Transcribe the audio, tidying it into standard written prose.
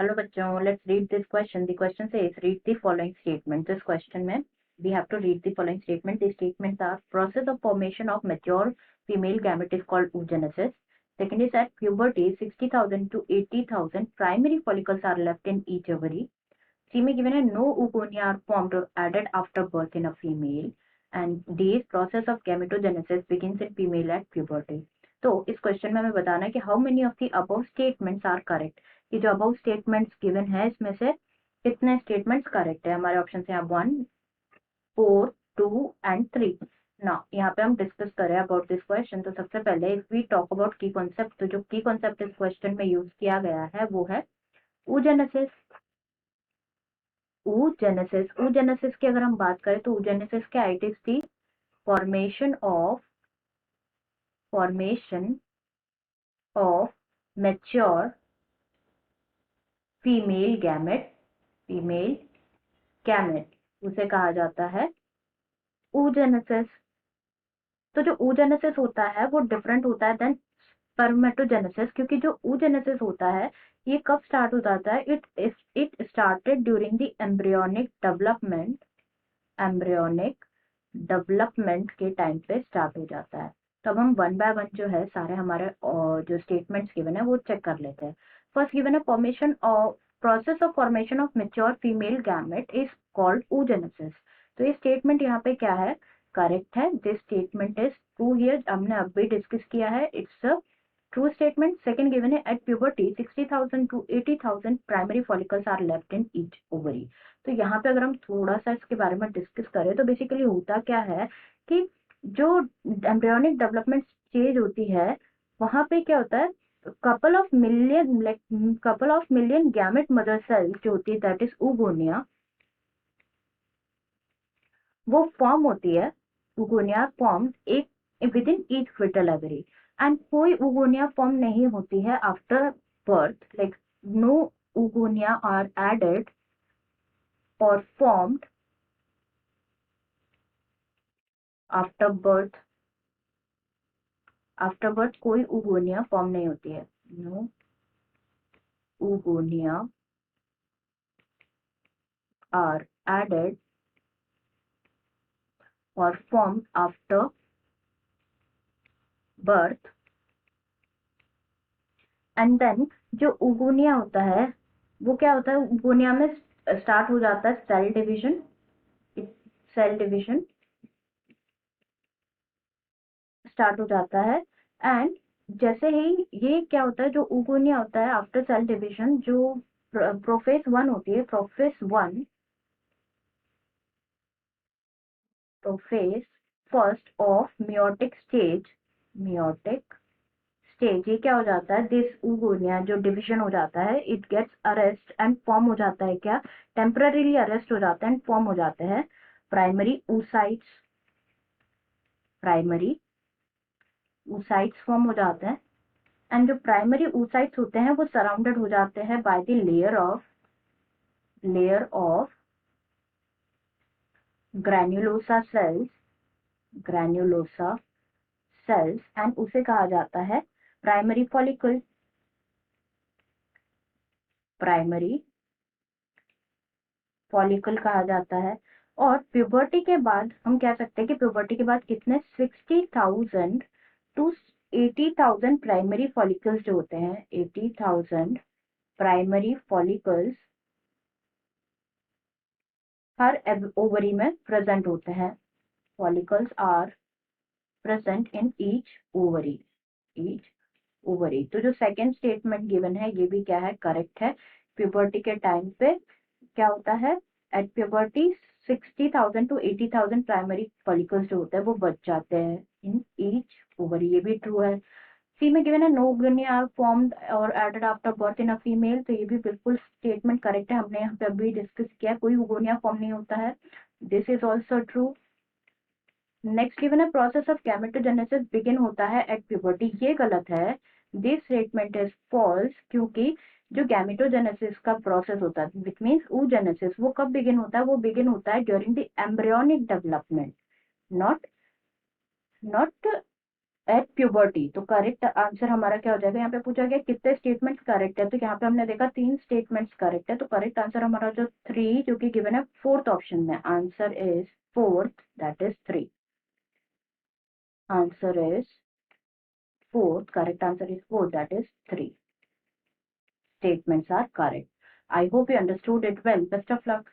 Hello बच्चों, let's read this question. The question says read the following statement. This question में we have to read the following statement. The statements are: process of formation of mature female gamete is called oogenesis. Second is at puberty 60,000 to 80,000 primary follicles are left in each ovary. C में given है no oogonia are formed or added after birth in a female. And D is process of gametogenesis begins in female at puberty. तो इस question में हमें बताना है कि how many of the above statements are correct. कि जो above statements given है इसमें से कितने स्टेटमेंट्स करेक्ट है. हमारे ऑप्शन है 1, 4, 2 एंड 3. ना यहाँ पे हम डिस्कस करें अबाउट दिस क्वेश्चन. तो सबसे पहले इफ वी टॉक अबाउट की कॉन्सेप्ट, तो जो की कॉन्सेप्ट इस क्वेश्चन में यूज किया गया है वो है oogenesis. oogenesis की अगर हम बात करें तो oogenesis क्या है? It is the formation of mature female gamete उसे कहा जाता है oogenesis. तो जो oogenesis होता है वो डिफरेंट होता है देन स्पर्मेटोजेनेसिस, क्योंकि जो oogenesis होता है ये कब स्टार्ट हो जाता है? It started during the embryonic development के टाइम पे स्टार्ट हो जाता है. तो अब हम वन बाय वन जो है सारे हमारे जो स्टेटमेंट्स गिवन है वो चेक कर लेते हैं. फर्स्ट गिवन है formation of process of formation of mature female gamete is called oogenesis. तो ये स्टेटमेंट यहाँ पे क्या है? करेक्ट है. This statement is true here. हमने अभी डिस्कस किया है. It's a true statement. Second given है at puberty 60,000 to 80,000 primary follicles are left in each ovary. तो यहाँ पे अगर हम थोड़ा सा इसके बारे में डिस्कस करें तो बेसिकली होता क्या है कि जो एम्ब्रियोनिक डेवलपमेंट स्टेज होती है वहां पे क्या होता है? Couple of million gamete mother cells जो होती है दैट इज oogonia, वो फॉर्म होती है. oogonia फॉर्म एक within each fetal ovary. And कोई oogonia फॉर्म नहीं होती है after birth. Like no oogonia are added और फॉर्म्ड आफ्टर बर्थ कोई oogonia फॉर्म नहीं होती है. नो oogonia आर एडेड और formed after birth. And then जो oogonia होता है वो क्या होता है? oogonia में स्टार्ट हो जाता है सेल डिविजन स्टार्ट हो जाता है. एंड जैसे ही ये क्या होता है, जो oogonia होता है आफ्टर सेल डिविजन, जो प्रोफेज 1 होती है, prophase first of meiotic stage, ये क्या हो जाता है? दिस oogonia जो डिविजन हो जाता है it gets arrest and form हो जाता है. क्या? टेम्पररीली अरेस्ट हो जाता है एंड फॉर्म हो जाते हैं प्राइमरी oocytes फॉर्म हो जाते हैं. एंड जो प्राइमरी oocytes होते हैं वो सराउंडेड हो जाते हैं by the layer of granulosa cells and उसे कहा जाता है प्राइमरी फॉलिकल कहा जाता है. और प्यूबर्टी के बाद हम कह सकते हैं कि प्यूबर्टी के बाद कितने 60,000 टू 80,000 प्राइमरी फॉलिकल्स जो होते हैं, 80,000 प्राइमरी फॉलिकल्स हर ओवरी में प्रेजेंट होते हैं. Follicles are present in each ovary. तो जो सेकेंड स्टेटमेंट गिवन है ये भी क्या है? करेक्ट है. प्यूबर्टी के टाइम पे क्या होता है? At puberty 60,000 to 80,000 primary follicles जो होते हैं वो बच जाते हैं इन ईच ओवरी. ये भी ट्रू है. सी में गिवन है नो oogonia आर फॉर्म्ड और added after birth in a female. तो ये भी बिल्कुल स्टेटमेंट करेक्ट है. हमने यहाँ पे अभी डिस्कस किया, कोई oogonia फॉर्म नहीं होता है. This is also true. Next given है प्रोसेस ऑफ गैमेटोजेनेसिस बिगिन होता है एट प्यूबर्टी. ये गलत है. दिस स्टेटमेंट इज फॉल्स, क्योंकि जो गैमेटोजेनेसिस का प्रोसेस होता है विच मीन्स oogenesis वो कब बिगिन होता है? वो बिगिन होता है during the embryonic development, not at puberty. तो करेक्ट आंसर हमारा क्या हो जाएगा, यहाँ पे पूछा गया कितने स्टेटमेंट्स करेक्ट है, तो यहाँ पे हमने देखा 3 स्टेटमेंट्स करेक्ट है, तो करेक्ट आंसर हमारा जो 3 जो कि गिवन है फोर्थ ऑप्शन में, answer is fourth, that is 3। Answer is fourth, correct answer is fourth, that is 3 statements are correct. I hope you understood it well. Best of luck.